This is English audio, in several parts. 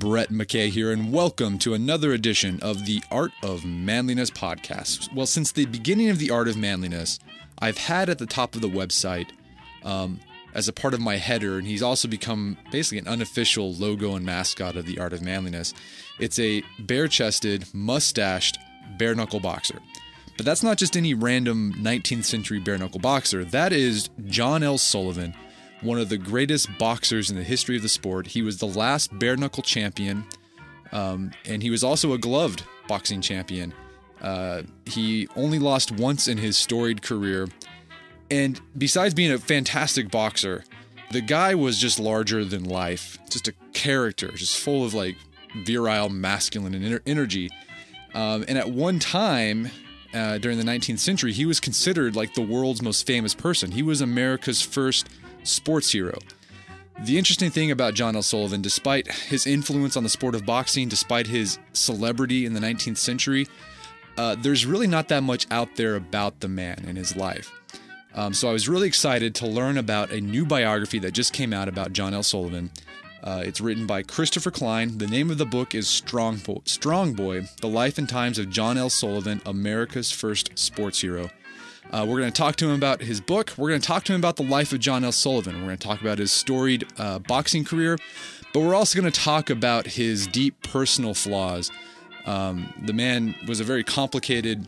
Brett McKay here, and welcome to another edition of the Art of Manliness podcast. Well, since the beginning of the Art of Manliness, I've had at the top of the website, as a part of my header, and he's also become basically an unofficial logo and mascot of the Art of Manliness. It's a bare-chested, mustached, bare-knuckle boxer. But that's not just any random 19th century bare-knuckle boxer. That is John L Sullivan, one of the greatest boxers in the history of the sport. He was the last bare-knuckle champion, and he was also a gloved boxing champion. He only lost once in his storied career, and besides being a fantastic boxer, the guy was just larger than life, just a character, just full of like virile, masculine energy. And at one time, during the 19th century, he was considered like the world's most famous person. He was America's first sports hero. The interesting thing about John L. Sullivan, despite his influence on the sport of boxing, despite his celebrity in the 19th century, there's really not that much out there about the man and his life. So I was really excited to learn about a new biography that just came out about John L. Sullivan. It's written by Christopher Klein. The name of the book is Strong Boy, The Life and Times of John L. Sullivan, America's First Sports Hero. We're going to talk to him about his book. We're going to talk to him about the life of John L. Sullivan. We're going to talk about his storied boxing career, but we're also going to talk about his deep personal flaws. The man was a very complicated,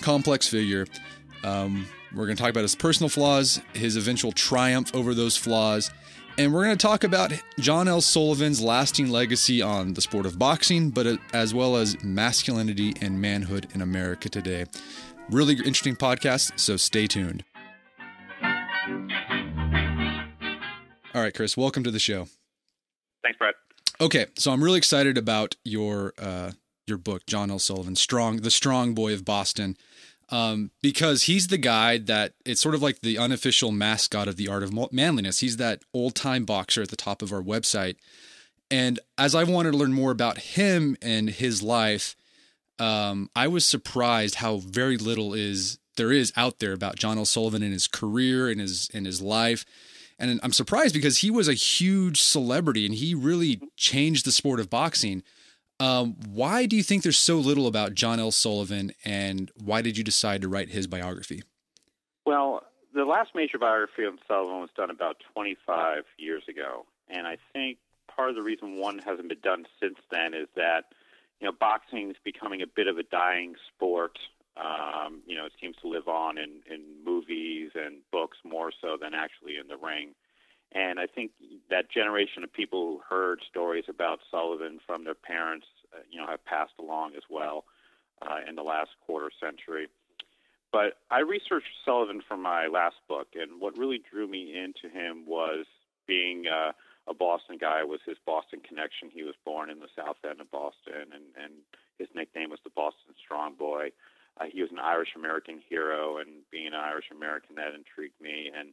complex figure. We're going to talk about his personal flaws, his eventual triumph over those flaws, and we're going to talk about John L. Sullivan's lasting legacy on the sport of boxing, but as well as masculinity and manhood in America today. Really interesting podcast, so stay tuned. All right, Chris, welcome to the show. Thanks, Brett. Okay, so I'm really excited about your book, John L. Sullivan, the Strong Boy of Boston, because he's the guy that it's sort of like the unofficial mascot of the Art of Manliness. He's that old-time boxer at the top of our website. And as I wanted to learn more about him and his life, I was surprised how very little there is out there about John L. Sullivan and his career and his life. And I'm surprised because he was a huge celebrity and he really changed the sport of boxing. Why do you think there's so little about John L. Sullivan, and why did you decide to write his biography? Well, the last major biography of Sullivan was done about 25 years ago. And I think part of the reason one hasn't been done since then is that boxing is becoming a bit of a dying sport. It seems to live on in movies and books more so than actually in the ring. And I think that generation of people who heard stories about Sullivan from their parents, have passed along as well in the last quarter century. But I researched Sullivan for my last book, and what really drew me into him was being a Boston guy was his Boston connection. He was born in the South End of Boston, and his nickname was the Boston Strong Boy. He was an Irish-American hero, and being an Irish-American, that intrigued me. And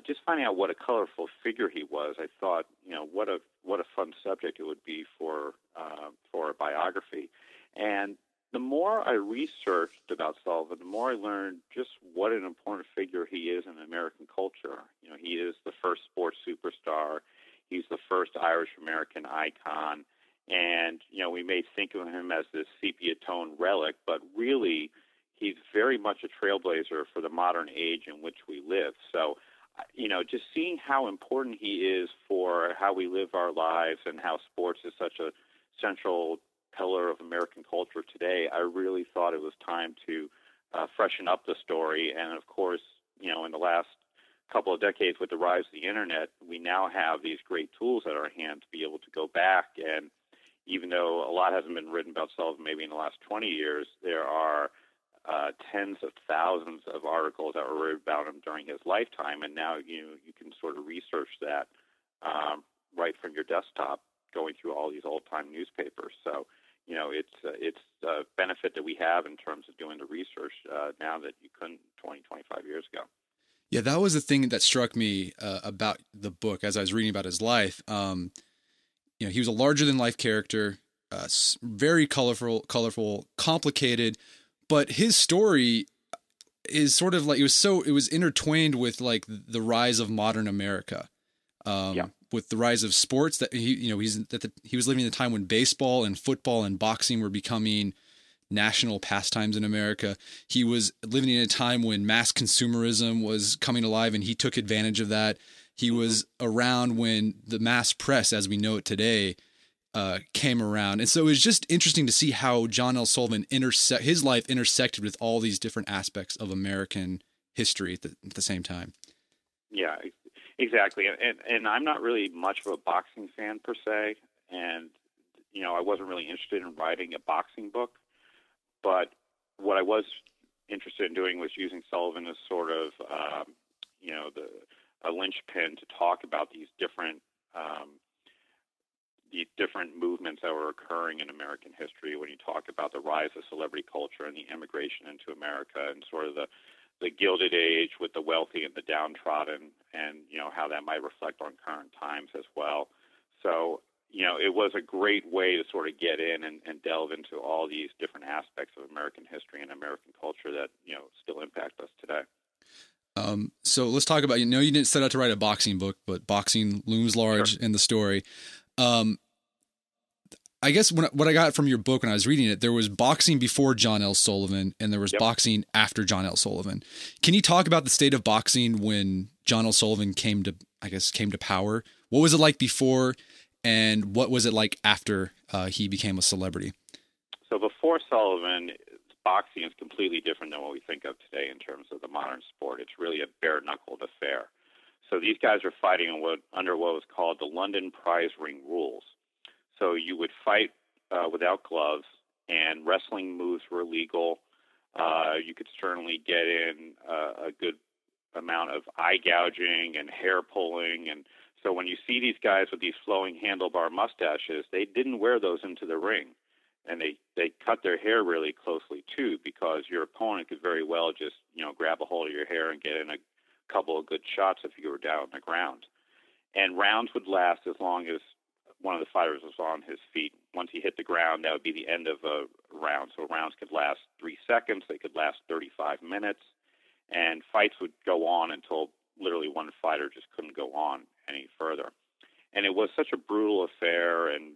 just finding out what a colorful figure he was, I thought, what a fun subject it would be for a biography. And the more I researched about Sullivan, the more I learned just what an important figure he is in American culture. He is the first sports superstar. He's the first Irish-American icon. And, we may think of him as this sepia-tone relic, but really he's very much a trailblazer for the modern age in which we live. So, just seeing how important he is for how we live our lives and how sports is such a central pillar of American culture today, I really thought it was time to freshen up the story. And, of course, in the last couple of decades with the rise of the Internet, we now have these great tools at our hand to be able to go back. And even though a lot hasn't been written about Sullivan maybe in the last 20 years, there are tens of thousands of articles that were written about him during his lifetime. And now you can sort of research that right from your desktop, going through all these old-time newspapers. So, it's a benefit that we have in terms of doing the research now that you couldn't 20, 25 years ago. Yeah, that was the thing that struck me about the book as I was reading about his life. He was a larger-than-life character, very colorful, complicated, but his story is sort of like it was intertwined with like the rise of modern America. with the rise of sports that he was living in a time when baseball and football and boxing were becoming national pastimes in America. He was living in a time when mass consumerism was coming alive, and he took advantage of that. He was around when the mass press, as we know it today, came around. And so it was just interesting to see how John L. Sullivan his life intersected with all these different aspects of American history at the same time. Yeah, exactly. And I'm not really much of a boxing fan per se. And, I wasn't really interested in writing a boxing book. But what I was interested in doing was using Sullivan as sort of, a linchpin to talk about these different movements that were occurring in American history. When you talk about the rise of celebrity culture and the immigration into America, and sort of the Gilded Age with the wealthy and the downtrodden, and how that might reflect on current times as well. So it was a great way to sort of get in and delve into all these different aspects of American history and American culture that, still impact us today. So let's talk about, you didn't set out to write a boxing book, but boxing looms large in the story. I guess what I got from your book when I was reading it, there was boxing before John L. Sullivan and there was boxing after John L. Sullivan. Can you talk about the state of boxing when John L. Sullivan came to power? What was it like before, and what was it like after he became a celebrity? So before Sullivan, boxing is completely different than what we think of today in terms of the modern sport. It's really a bare-knuckled affair. So these guys are fighting under what was called the London prize ring rules. So you would fight without gloves, and wrestling moves were legal. You could certainly get in a good amount of eye gouging and hair pulling. And so when you see these guys with these flowing handlebar mustaches, they didn't wear those into the ring. And they cut their hair really closely, too, because your opponent could very well just, grab a hold of your hair and get in a couple of good shots if you were down on the ground. And rounds would last as long as one of the fighters was on his feet. Once he hit the ground, that would be the end of a round. So rounds could last 3 seconds. They could last 35 minutes. And fights would go on until literally one fighter just couldn't go on any further. And it was such a brutal affair and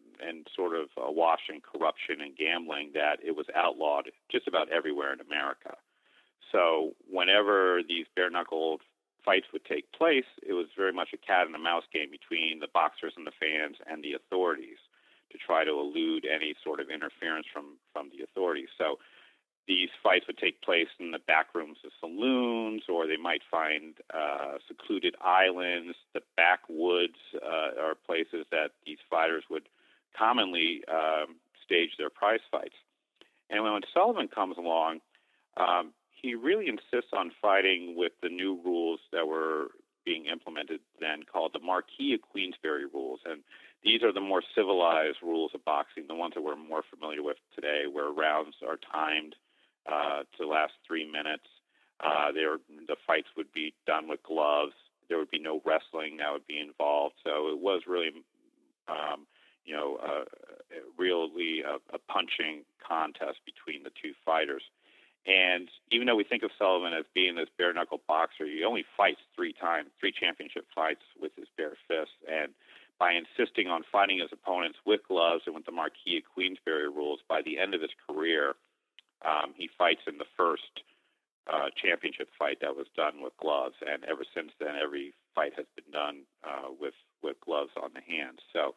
sort of awash in corruption and gambling that it was outlawed just about everywhere in America. So whenever these bare-knuckled fights would take place, it was very much a cat and a mouse game between the boxers and the fans and the authorities to try to elude any sort of interference from the authorities. So these fights would take place in the back rooms of saloons, or they might find secluded islands. The backwoods are places that these fighters would commonly stage their prize fights. And when Sullivan comes along, he really insists on fighting with the new rules that were being implemented then, called the Marquis of Queensberry rules. And these are the more civilized rules of boxing, the ones that we're more familiar with today, where rounds are timed to last 3 minutes. The fights would be done with gloves. There would be no wrestling that would be involved. So it was really, really a punching contest between the two fighters. And even though we think of Sullivan as being this bare-knuckle boxer, he only fights 3 times, 3 championship fights with his bare fists. And by insisting on fighting his opponents with gloves and with the Marquis of Queensberry rules, by the end of his career, he fights in the first championship fight that was done with gloves. And ever since then, every fight has been done with gloves on the hands. So,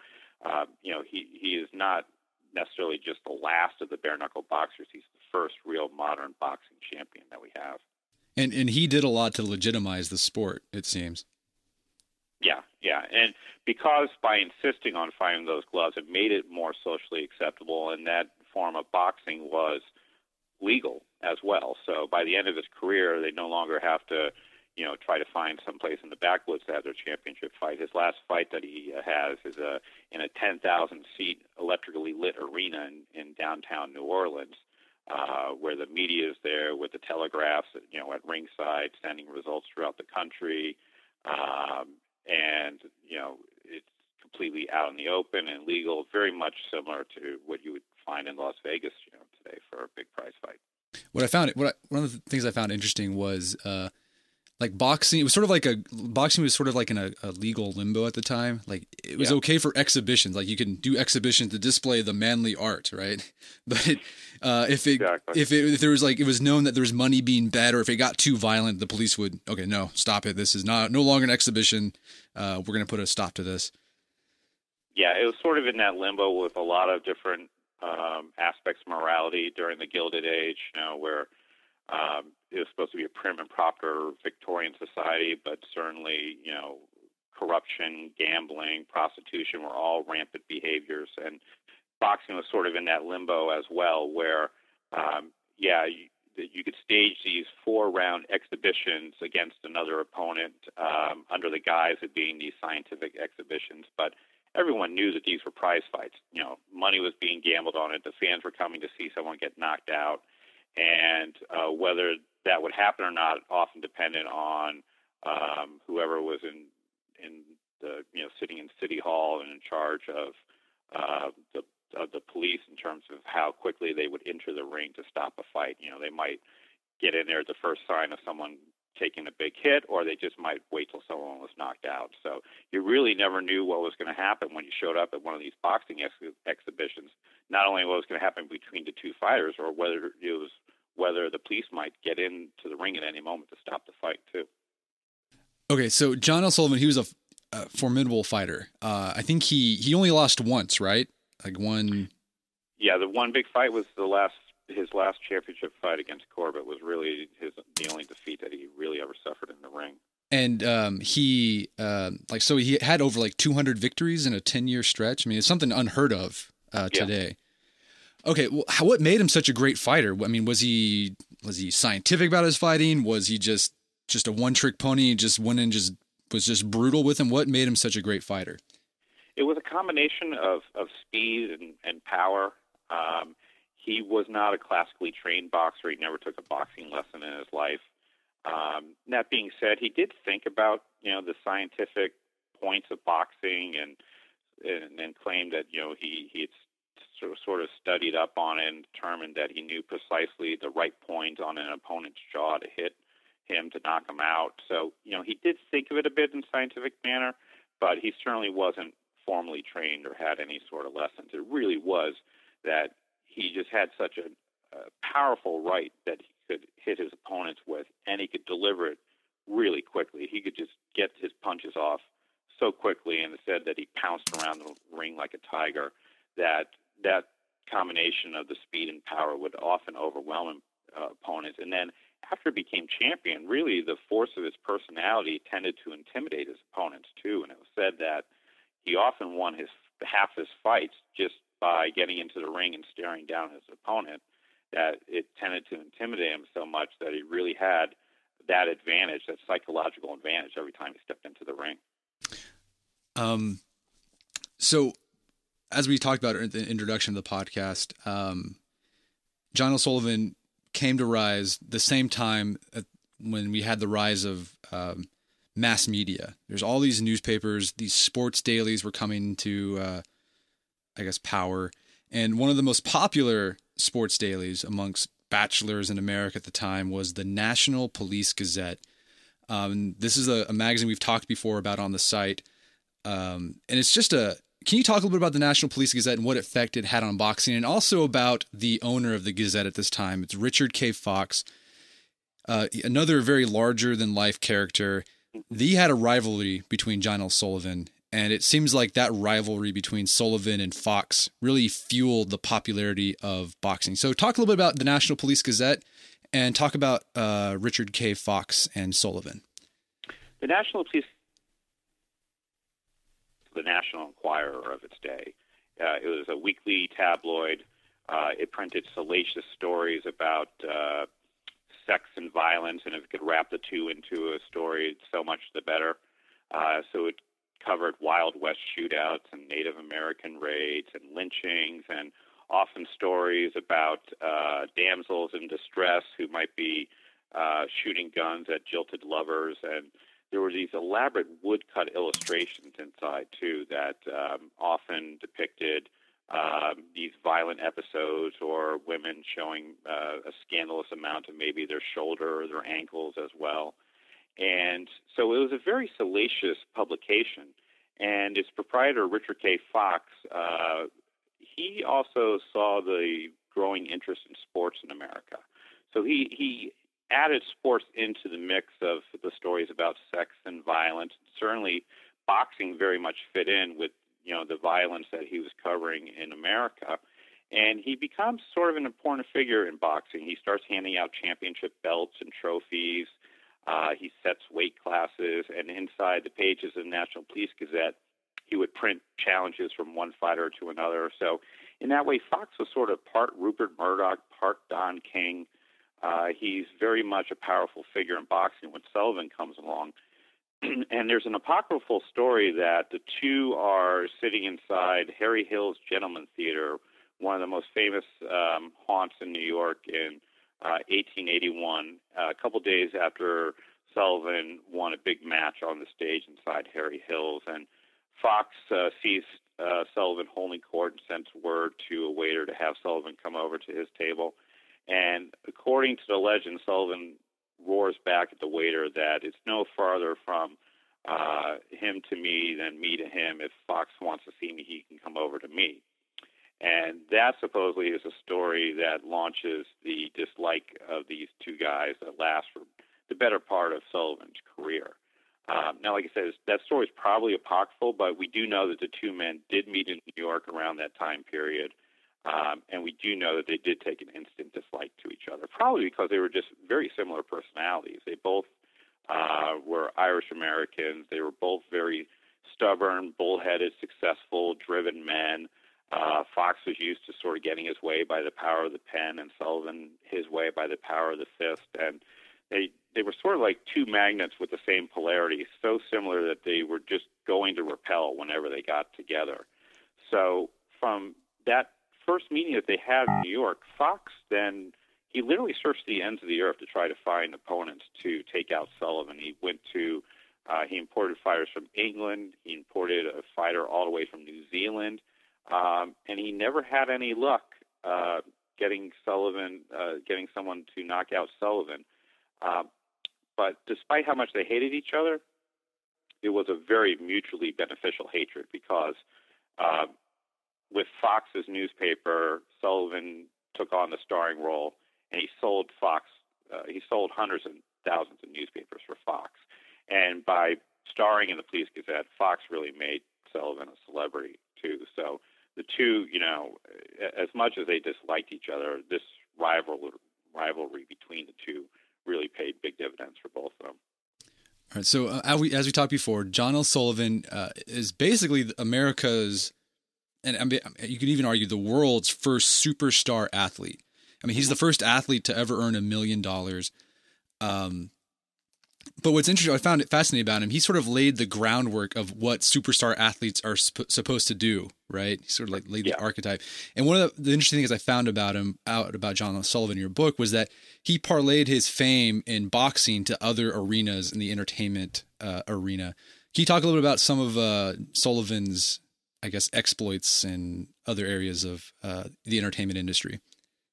he is not necessarily just the last of the bare-knuckle boxers. He's the first real modern boxing champion that we have. And he did a lot to legitimize the sport, it seems. Yeah. And because by insisting on fighting those gloves, it made it more socially acceptable, and that form of boxing was legal as well. So by the end of his career, they no longer have to, try to find someplace in the backwoods to have their championship fight. His last fight that he has is in a 10,000-seat electrically lit arena in downtown New Orleans, where the media is there with the telegraphs, at ringside, sending results throughout the country. And, it's completely out in the open and legal, very much similar to what you would find in Las Vegas, today for a big prize fight. One of the things I found interesting was like boxing, it was sort of like boxing was sort of like in a legal limbo at the time. Like it was okay for exhibitions. Like you can do exhibitions to display the manly art, right? But if there was like, it was known that there was money being bet, or if it got too violent, the police would, okay, no, stop it. This is no longer an exhibition. We're going to put a stop to this. Yeah, it was sort of in that limbo with a lot of different aspects of morality during the Gilded Age, where it was supposed to be a prim and proper Victorian society, but certainly, corruption, gambling, prostitution were all rampant behaviors. And boxing was sort of in that limbo as well, where, you could stage these 4-round exhibitions against another opponent under the guise of being these scientific exhibitions. But everyone knew that these were prize fights. Money was being gambled on it. The fans were coming to see someone get knocked out. And whether that would happen or not often depended on whoever was in the sitting in City Hall and in charge of the police in terms of how quickly they would enter the ring to stop a fight. They might get in there at the first sign of someone taking a big hit, or they just might wait till someone was knocked out. So you really never knew what was going to happen when you showed up at one of these boxing exhibitions. Not only what was going to happen between the two fighters, or whether the police might get into the ring at any moment to stop the fight too. Okay, so John L. Sullivan, he was a formidable fighter. I think he only lost once, right? Like one. Yeah, the one big fight was his last championship fight against Corbett was really the only defeat that he really ever suffered in the ring. And he had over like 200 victories in a 10-year stretch. I mean, it's something unheard of today. Okay, well, what made him such a great fighter? I mean, was he scientific about his fighting? Was he just a one-trick pony, just went and was just brutal with him? What made him such a great fighter? It was a combination of speed and power. He was not a classically trained boxer. He never took a boxing lesson in his life. That being said, he did think about the scientific points of boxing and claimed that he had sort of studied up on it and determined that he knew precisely the right point on an opponent's jaw to hit him to knock him out. So he did think of it a bit in scientific manner, but he certainly wasn't formally trained or had any sort of lessons. It really was that he just had such a powerful right that he could hit his opponents with, and he could deliver it really quickly. He could just get his punches off so quickly, and it said that he pounced around the ring like a tiger, that combination of the speed and power would often overwhelm opponents. And then after he became champion, really the force of his personality tended to intimidate his opponents too. And it was said that he often won half his fights just by getting into the ring and staring down his opponent, that it tended to intimidate him so much that he really had that advantage, that psychological advantage, every time he stepped into the ring. So as we talked about in the introduction of the podcast, John L. Sullivan came to rise the same time when we had the rise of mass media. There's all these newspapers, these sports dailies were coming to, power. And one of the most popular sports dailies amongst bachelors in America at the time was the National Police Gazette. This is a magazine we've talked before about on the site. And it's just can you talk a little bit about the National Police Gazette and what effect it had on boxing, and also about the owner of the Gazette at this time? It's Richard K. Fox, another very larger-than-life character. He had a rivalry between John L. Sullivan, and it seems like that rivalry between Sullivan and Fox really fueled the popularity of boxing. So talk a little bit about the National Police Gazette and talk about Richard K. Fox and Sullivan. The National Police, the National Enquirer of its day. It was a weekly tabloid. It printed salacious stories about sex and violence, and if it could wrap the two into a story, so much the better. So it covered Wild West shootouts and Native American raids and lynchings, and often stories about damsels in distress who might be shooting guns at jilted lovers. And there were these elaborate woodcut illustrations inside, too, that often depicted these violent episodes, or women showing a scandalous amount of maybe their shoulder or their ankles as well. And so it was a very salacious publication. And its proprietor, Richard K. Fox, he also saw the growing interest in sports in America. So he added sports into the mix of the stories about sex and violence. Certainly, boxing very much fit in with the violence that he was covering in America. And he becomes sort of an important figure in boxing. He starts handing out championship belts and trophies. He sets weight classes, and inside the pages of the National Police Gazette, he would print challenges from one fighter to another. So in that way, Fox was sort of part Rupert Murdoch, part Don King. He's very much a powerful figure in boxing when Sullivan comes along. And there's an apocryphal story that the two are sitting inside Harry Hill's Gentleman Theater, one of the most famous haunts in New York in 1881, a couple days after Sullivan won a big match on the stage inside Harry Hill's. And Fox sees Sullivan holding court and sends word to a waiter to have Sullivan come over to his table. And according to the legend, Sullivan roars back at the waiter that it's no farther from him to me than me to him. If Fox wants to see me, he can come over to me. And that supposedly is a story that launches the dislike of these two guys that lasts for the better part of Sullivan's career. Now, like I said, that story is probably apocryphal, but we do know that the two men did meet in New York around that time period. And we do know that they did take an instant dislike to each other, probably because they were just very similar personalities. They both were Irish Americans. They were both very stubborn, bullheaded, successful, driven men. Fox was used to sort of getting his way by the power of the pen, and Sullivan his way by the power of the fist. And they were sort of like two magnets with the same polarity, so similar that they were just going to repel whenever they got together. So from that first meeting that they had in New York, Fox then, he literally searched the ends of the earth to try to find opponents to take out Sullivan. He went to, he imported fighters from England. He imported a fighter all the way from New Zealand. And he never had any luck getting someone to knock out Sullivan. But despite how much they hated each other, it was a very mutually beneficial hatred because with Fox's newspaper, Sullivan took on the starring role, and he sold hundreds and thousands of newspapers for Fox. And by starring in the Police Gazette, Fox really made Sullivan a celebrity too. So the two, as much as they disliked each other, this rivalry between the two really paid big dividends for both of them. All right. So as we talked before, John L. Sullivan is basically America's, and you could even argue the world's first superstar athlete. I mean, he's the first athlete to ever earn $1 million. But what's interesting, I found it fascinating about him, he sort of laid the groundwork of what superstar athletes are supposed to do, right? He sort of like laid the archetype. And one of the interesting things I found about John L. Sullivan in your book was that he parlayed his fame in boxing to other arenas in the entertainment arena. Can you talk a little bit about some of Sullivan's, I guess, exploits in other areas of the entertainment industry?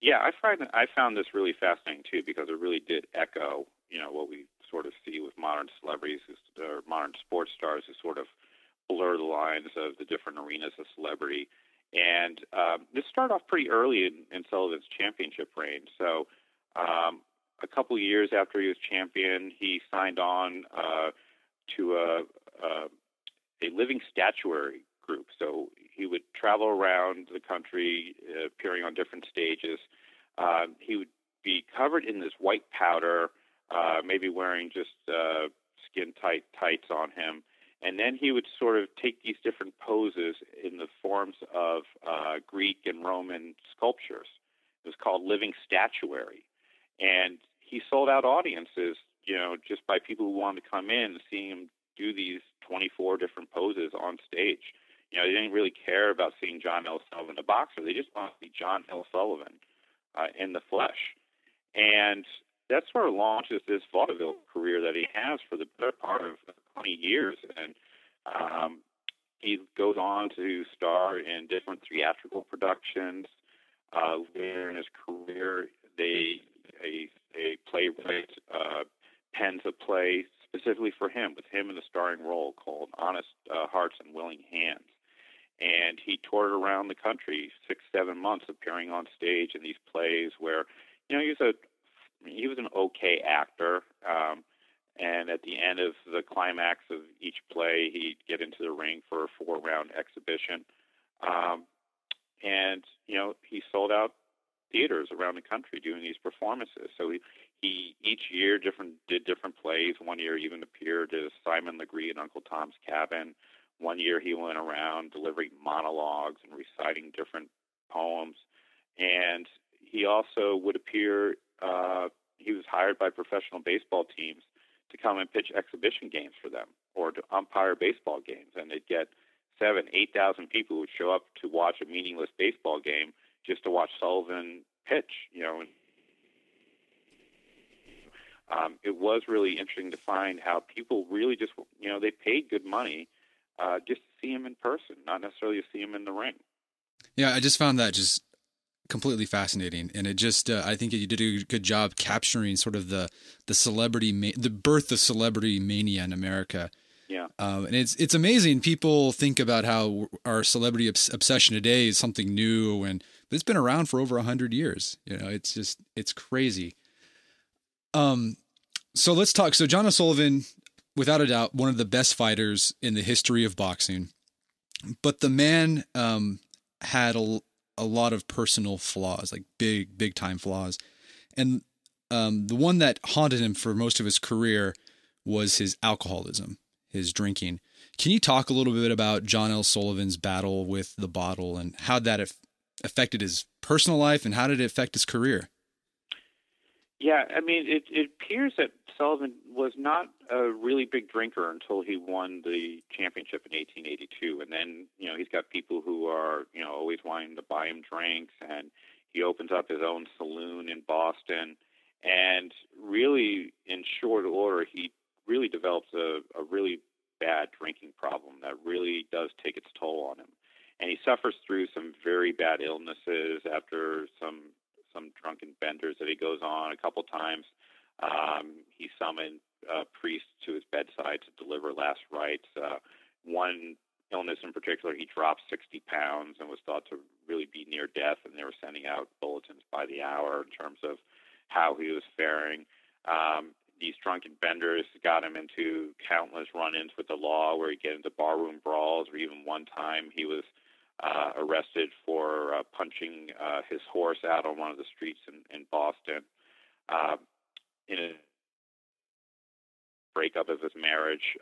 Yeah, I found this really fascinating too, because it really did echo, what we sort of see with modern celebrities or modern sports stars, who sort of blur the lines of the different arenas of celebrity. And this started off pretty early in Sullivan's championship reign. So a couple of years after he was champion, he signed on to a living statuary group. So he would travel around the country, appearing on different stages. He would be covered in this white powder, maybe wearing just skin-tight tights on him. And then he would sort of take these different poses in the forms of Greek and Roman sculptures. It was called living statuary. And he sold out audiences, just by people who wanted to come in and see him do these 24 different poses on stage. They didn't really care about seeing John L. Sullivan, the boxer. They just wanted to see John L. Sullivan in the flesh. And that sort of launches this vaudeville career that he has for the better part of 20 years. And he goes on to star in different theatrical productions. Later in his career, a playwright pens a play specifically for him, with him in the starring role, called Honest Hearts and Willing Hands. And he toured around the country 6-7 months, appearing on stage in these plays where, he was an okay actor. And at the end of the climax of each play, he'd get into the ring for a 4-round exhibition. And he sold out theaters around the country doing these performances. So he each year did different plays. One year even appeared as Simon Legree in Uncle Tom's Cabin. One year he went around delivering monologues and reciting different poems. And he also would appear, he was hired by professional baseball teams to come and pitch exhibition games for them, or to umpire baseball games. And they'd get 7,000-8,000 people who would show up to watch a meaningless baseball game just to watch Sullivan pitch, It was really interesting to find how people really just, they paid good money just to see him in person, not necessarily to see him in the ring. Yeah, I just found that just completely fascinating, and it just I think you did a good job capturing sort of the birth of celebrity mania in America. Yeah, and it's amazing. People think about how our celebrity obsession today is something new, but it's been around for over 100 years. It's crazy. So let's talk. So John L. Sullivan, without a doubt, one of the best fighters in the history of boxing, but the man had a lot of personal flaws, like big time flaws. And the one that haunted him for most of his career was his alcoholism, his drinking. Can you talk a little bit about John L. Sullivan's battle with the bottle and how that affected his personal life, and how did it affect his career? Yeah, I mean, it appears that Sullivan was not a really big drinker until he won the championship in 1882. And then, he's got people who are, always wanting to buy him drinks. And he opens up his own saloon in Boston. And really, in short order, he really develops a really bad drinking problem that really does take its toll on him. And he suffers through some very bad illnesses after some drunken benders that he goes on a couple times. He summoned priests to his bedside to deliver last rites. One illness in particular, he dropped 60 pounds and was thought to really be near death, and they were sending out bulletins by the hour in terms of how he was faring. These drunken benders got him into countless run-ins with the law, where he'd get into barroom brawls, or even one time he was arrested for punching his horse out on one of the streets in Boston. In a breakup of his marriage,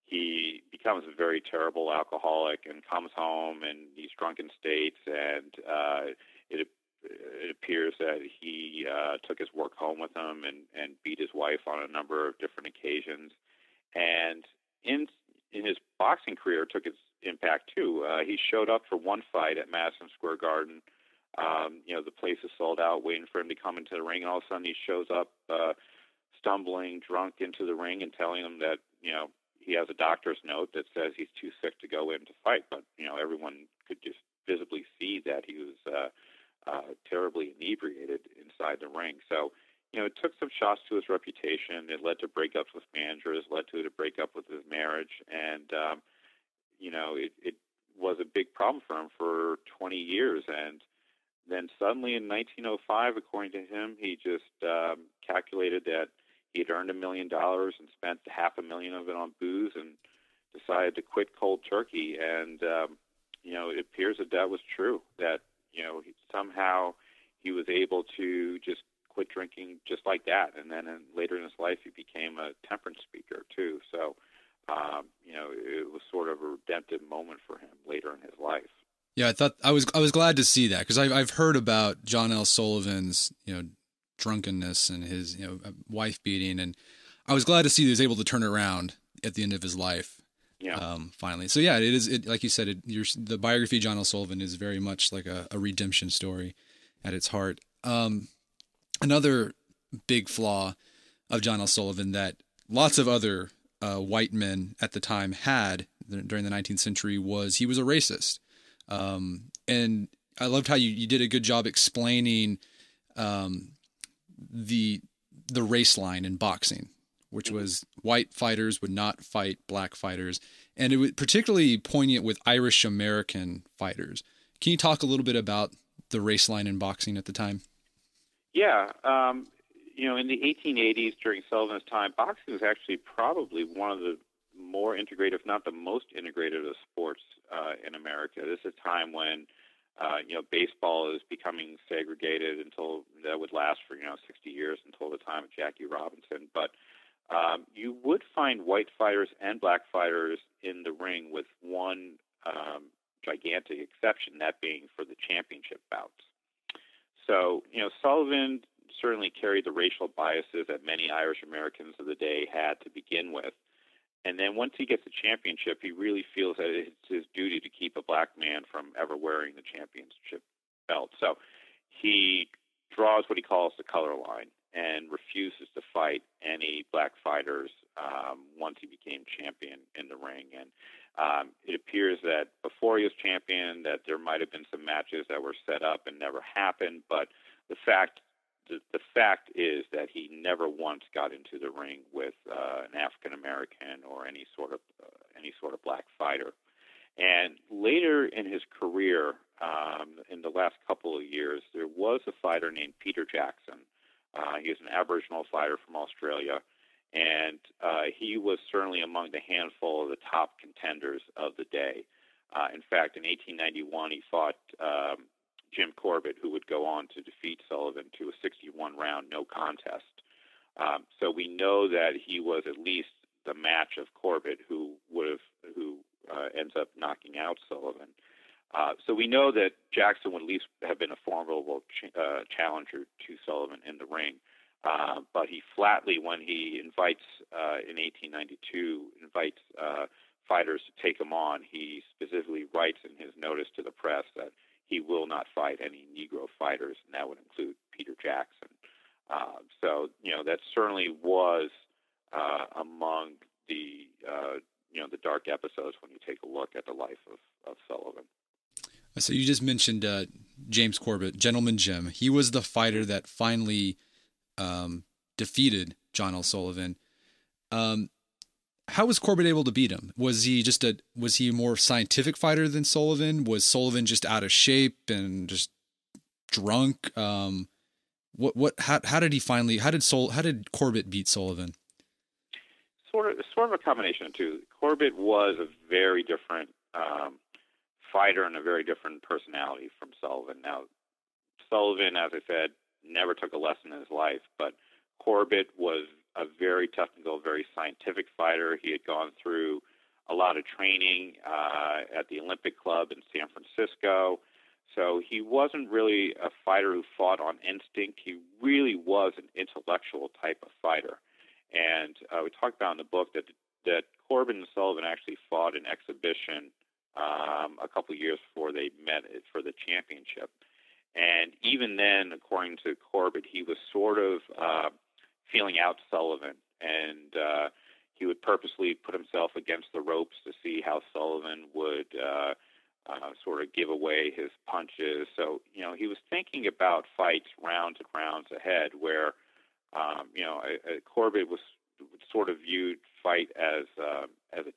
he becomes a very terrible alcoholic and comes home in these drunken states, and it appears that he took his work home with him and beat his wife on a number of different occasions. And in his boxing career, took its impact too. He showed up for one fight at Madison Square Garden. The place is sold out, waiting for him to come into the ring, and all of a sudden he shows up stumbling, drunk, into the ring and telling him that, he has a doctor's note that says he's too sick to go in to fight. But, everyone could just visibly see that he was terribly inebriated inside the ring. So, it took some shots to his reputation. It led to breakups with managers, led to a breakup with his marriage, and it was a big problem for him for 20 years. And then suddenly in 1905, according to him, he just calculated that he had earned $1 million and spent $500,000 of it on booze, and decided to quit cold turkey. And it appears that was true, that somehow he was able to just quit drinking just like that. And then later in his life, he became a temperance speaker too. So, it was sort of a redemptive moment for him later in his life. Yeah, I was glad to see that, because I've heard about John L. Sullivan's drunkenness and his wife beating, and I was glad to see he was able to turn it around at the end of his life. Yeah. Finally. So yeah, it is. Like you said, the biography of John L. Sullivan is very much like a redemption story at its heart. Another big flaw of John L. Sullivan that lots of other white men at the time had during the 19th century was he was a racist. And I loved how you did a good job explaining the race line in boxing, which was white fighters would not fight black fighters. And it was particularly poignant with Irish American fighters. Can you talk a little bit about the race line in boxing at the time? Yeah. In the 1880s, during Sullivan's time, boxing was actually probably one of the more integrated, if not the most integrated of sports in America. This is a time when, baseball is becoming segregated until that would last for, 60 years until the time of Jackie Robinson. But you would find white fighters and black fighters in the ring with one gigantic exception, that being for the championship bouts. So, Sullivan certainly carried the racial biases that many Irish Americans of the day had to begin with. And then once he gets the championship, he really feels that it's his duty to keep a black man from ever wearing the championship belt. So he draws what he calls the color line and refuses to fight any black fighters once he became champion in the ring. And it appears that before he was champion, that there might have been some matches that were set up and never happened. But the fact is that he never once got into the ring with an African American or any sort of black fighter. And later in his career, in the last couple of years, there was a fighter named Peter Jackson. He was an Aboriginal fighter from Australia, and he was certainly among the handful of the top contenders of the day. In fact, in 1891, he fought Jim Corbett, who would go on to defeat Sullivan to a 61-round no contest. So we know that he was at least the match of Corbett, who ends up knocking out Sullivan. So we know that Jackson would at least have been a formidable challenger to Sullivan in the ring. But he flatly, when he invites, in 1892, fighters to take him on, he specifically writes in his notice to the press that he will not fight any Negro fighters, and that would include Peter Jackson. So, that certainly was among the dark episodes when you take a look at the life of Sullivan. So you just mentioned James Corbett, Gentleman Jim. He was the fighter that finally defeated John L. Sullivan. How was Corbett able to beat him? Was he a more scientific fighter than Sullivan? Was Sullivan just out of shape and just drunk? How did Corbett beat Sullivan? Sort of a combination of two. Corbett was a very different fighter and a very different personality from Sullivan. Now, Sullivan, as I said, never took a lesson in his life, but Corbett was a very technical, very scientific fighter. He had gone through a lot of training at the Olympic Club in San Francisco. So he wasn't really a fighter who fought on instinct. He really was an intellectual type of fighter. And we talked about in the book that Corbett and Sullivan actually fought an exhibition a couple of years before they met for the championship. And even then, according to Corbett, he was sort of feeling out Sullivan, and he would purposely put himself against the ropes to see how Sullivan would sort of give away his punches. So, he was thinking about fights rounds and rounds ahead, where, Corbett was sort of viewed fight as a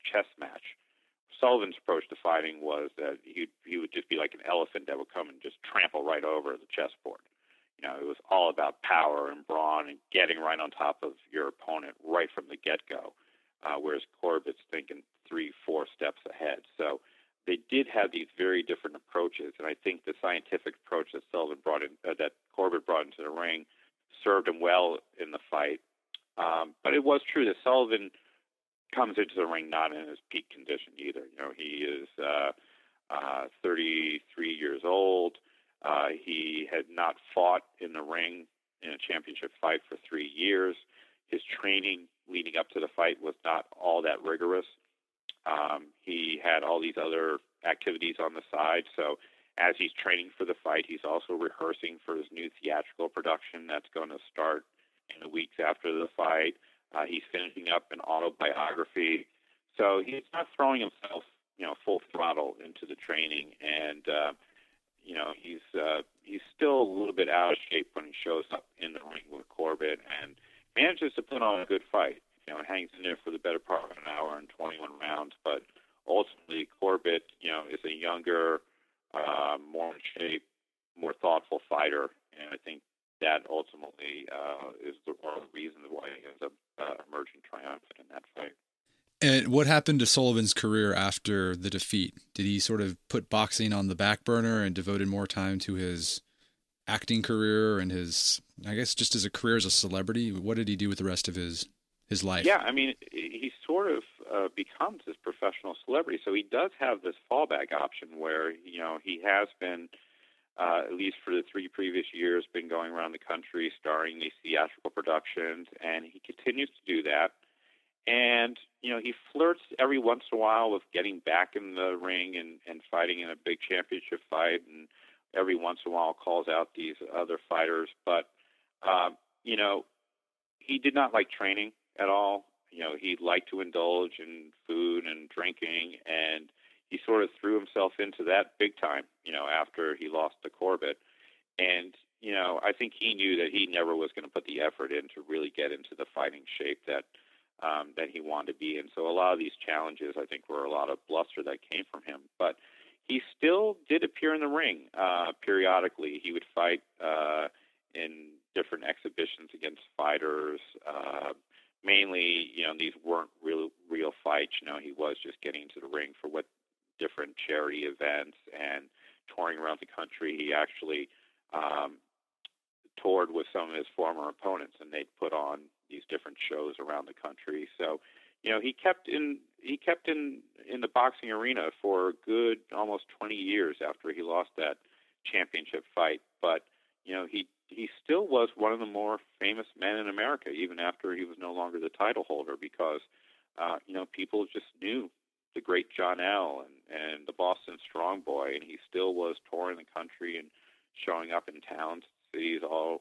chess match. Sullivan's approach to fighting was that he would just be like an elephant that would come and just trample right over the chessboard. It was all about power and brawn and getting right on top of your opponent right from the get-go, whereas Corbett's thinking 3-4 steps ahead. So they did have these very different approaches, and I think the scientific approach that that Corbett brought into the ring served him well in the fight. But it was true that Sullivan comes into the ring not in his peak condition either. He is 33 years old. He had not fought in the ring in a championship fight for 3 years. His training leading up to the fight was not all that rigorous. He had all these other activities on the side. So as he's training for the fight, he's also rehearsing for his new theatrical production that's going to start in the weeks after the fight. He's finishing up an autobiography. So he's not throwing himself, full throttle into the training. And, he's still a little bit out of shape when he shows up in the ring with Corbett and manages to put on a good fight. more thoughtful fighter, and I think that ultimately is the reason why he ends up emerging triumphant in that fight. And what happened to Sullivan's career after the defeat? Did he sort of put boxing on the back burner and devoted more time to his acting career and his, I guess, just as a career as a celebrity? What did he do with the rest of his life? Yeah, I mean, he sort of becomes this professional celebrity. So he does have this fallback option where, he has been, at least for the 3 previous years, been going around the country starring these theatrical productions, and he continues to do that. And, he flirts every once in a while with getting back in the ring and fighting in a big championship fight, and every once in a while calls out these other fighters. But, he did not like training at all. He liked to indulge in food and drinking, and he sort of threw himself into that big time, after he lost to Corbett. And, I think he knew that he never was going to put the effort in to really get into the fighting shape that he wanted to be in. So a lot of these challenges, I think, were a lot of bluster that came from him. But he still did appear in the ring periodically. He would fight in different exhibitions against fighters. Mainly, these weren't real fights. He was just getting into the ring for different charity events and touring around the country. He actually toured with some of his former opponents, and they'd put on these different shows around the country. So, he kept in the boxing arena for a good almost 20 years after he lost that championship fight. But, he still was one of the more famous men in America, even after he was no longer the title holder, because, people just knew the great John L. and the Boston Strong Boy, and he still was touring the country and showing up in towns, cities all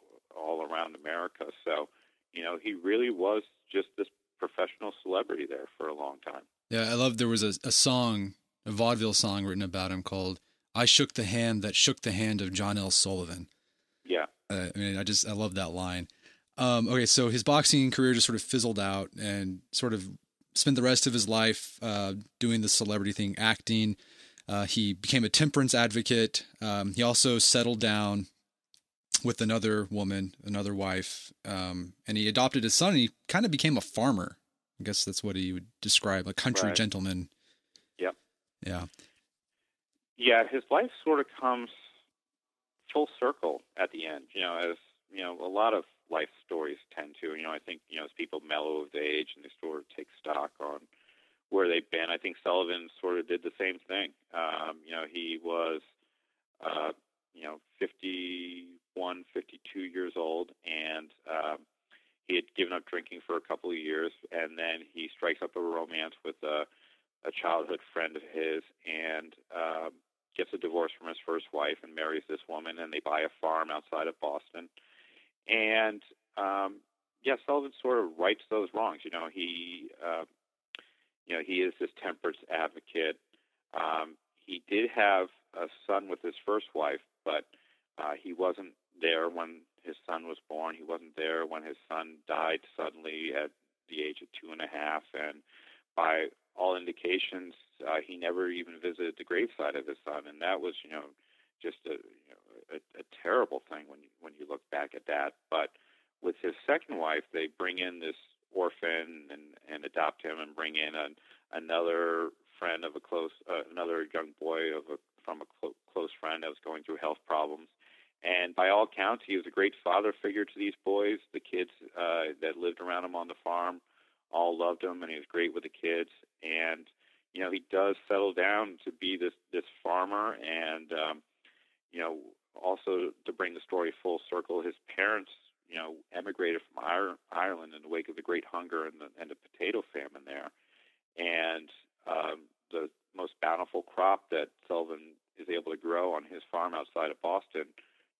around America. So, he really was just this professional celebrity there for a long time. Yeah, I love there was a song, a vaudeville song written about him called "I Shook the Hand That Shook the Hand of John L. Sullivan." Yeah. I love that line. Okay, so his boxing career just sort of fizzled out and sort of spent the rest of his life doing the celebrity thing, acting. He became a temperance advocate. He also settled down with another woman, another wife, and he adopted his son, and he kind of became a farmer. I guess that's what he would describe, a country gentleman. Yep. Yeah. Yeah, his life sort of comes full circle at the end, as, a lot of life stories tend to. I think, as people mellow of age and they sort of take stock on where they've been, I think Sullivan sort of did the same thing. He was, 51, 52 years old, and he had given up drinking for a couple of years, and then he strikes up a romance with a childhood friend of his, and gets a divorce from his first wife and marries this woman, and they buy a farm outside of Boston. And Sullivan sort of rights those wrongs. He is this temperance advocate. He did have a son with his first wife, but he wasn't there when his son was born. He wasn't there when his son died suddenly at the age of 2.5, and by all indications, he never even visited the graveside of his son, and that was, just a terrible thing when you look back at that. But with his second wife, they bring in this orphan and adopt him, and bring in another friend of another young boy from a close friend that was going through health problems. And by all accounts, he was a great father figure to these boys. The kids that lived around him on the farm all loved him, and he was great with the kids. And he does settle down to be this farmer, and also to bring the story full circle, his parents emigrated from Ireland in the wake of the Great Hunger and the potato famine there, and the most bountiful crop that Sullivan is able to grow on his farm outside of Boston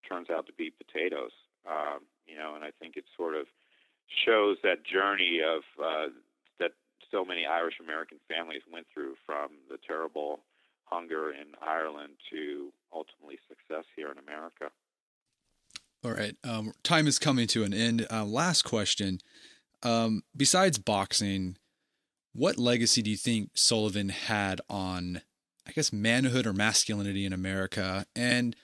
turns out to be potatoes. And I think it sort of shows that journey of that so many Irish American families went through, from the terrible hunger in Ireland to ultimately success here in America. All right. Time is coming to an end. Last question. Besides boxing, what legacy do you think Sullivan had on, I guess, manhood or masculinity in America? And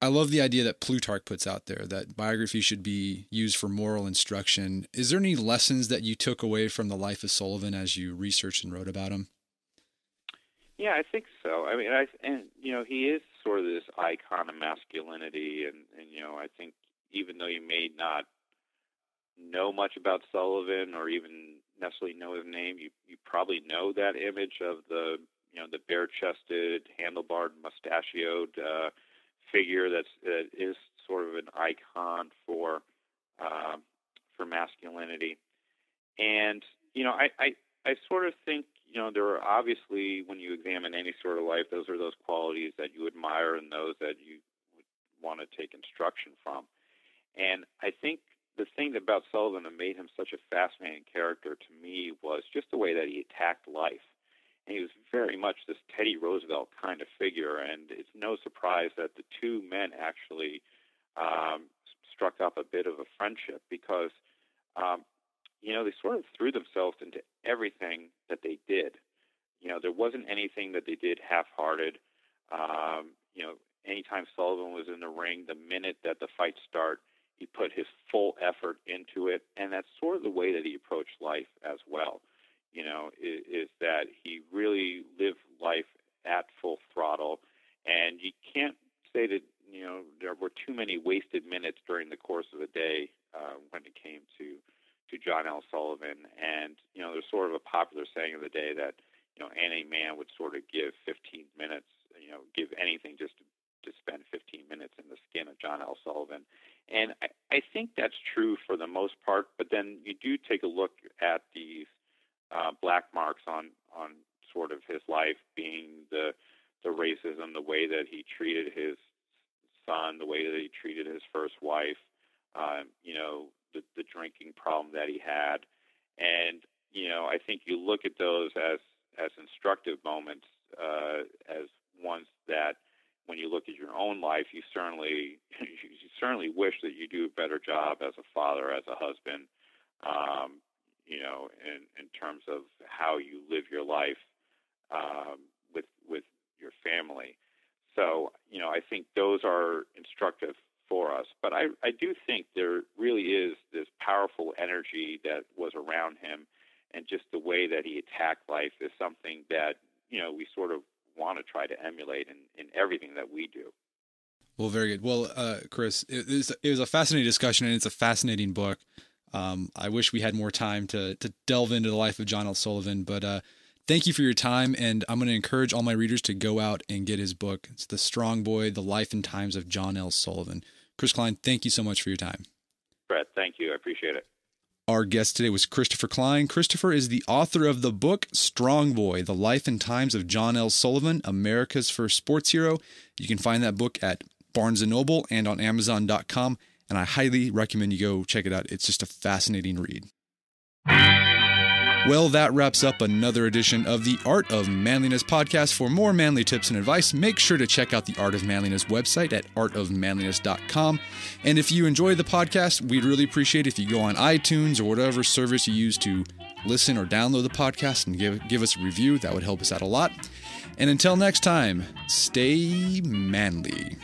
I love the idea that Plutarch puts out there, that biography should be used for moral instruction. Is there any lessons that you took away from the life of Sullivan as you researched and wrote about him? Yeah, I think so. I mean, he is sort of this icon of masculinity, and I think even though you may not know much about Sullivan or even necessarily know his name, you probably know that image of the bare-chested, handlebarred, mustachioed figure that is sort of an icon for masculinity. And I sort of think there are obviously, when you examine any sort of life, those are those qualities that you admire and those that you would want to take instruction from. And I think the thing about Sullivan that made him such a fascinating character to me was just the way that he attacked life. And he was very much this Teddy Roosevelt kind of figure, and it's no surprise that the two men actually struck up a bit of a friendship because, they sort of threw themselves into everything that they did. There wasn't anything that they did half-hearted. Anytime Sullivan was in the ring, the minute that the fight started, he put his full effort into it, and that's sort of the way that he approached life as well. Is that he really lived life at full throttle, and you can't say that there were too many wasted minutes during the course of the day when it came to John L. Sullivan. And there's sort of a popular saying of the day that any man would sort of give 15 minutes, give anything just to spend 15 minutes in the skin of John L. Sullivan. And I think that's true for the most part, but then you do take a look at these black marks on sort of his life, being the racism, the way that he treated his son, the way that he treated his first wife, the drinking problem that he had. And, I think you look at those as instructive moments, as ones that when you look at your own life, you certainly wish that you do a better job as a father, as a husband, in terms of how you live your life with your family. So, I think those are instructive for us. But I do think there really is this powerful energy that was around him, and just the way that he attacked life is something that, we sort of want to try to emulate in everything that we do. Well, very good. Well, Chris, it was a fascinating discussion, and it's a fascinating book. I wish we had more time to delve into the life of John L. Sullivan, but thank you for your time, and I'm going to encourage all my readers to go out and get his book. It's The Strong Boy, The Life and Times of John L. Sullivan. Chris Klein, thank you so much for your time. Brett, thank you. I appreciate it. Our guest today was Christopher Klein. Christopher is the author of the book Strong Boy, The Life and Times of John L. Sullivan, America's First Sports Hero. You can find that book at Barnes & Noble and on Amazon.com, and I highly recommend you go check it out. It's just a fascinating read. Well, that wraps up another edition of the Art of Manliness podcast. For more manly tips and advice, make sure to check out the Art of Manliness website at artofmanliness.com. And if you enjoy the podcast, we'd really appreciate if you go on iTunes or whatever service you use to listen or download the podcast and give us a review. That would help us out a lot. And until next time, stay manly.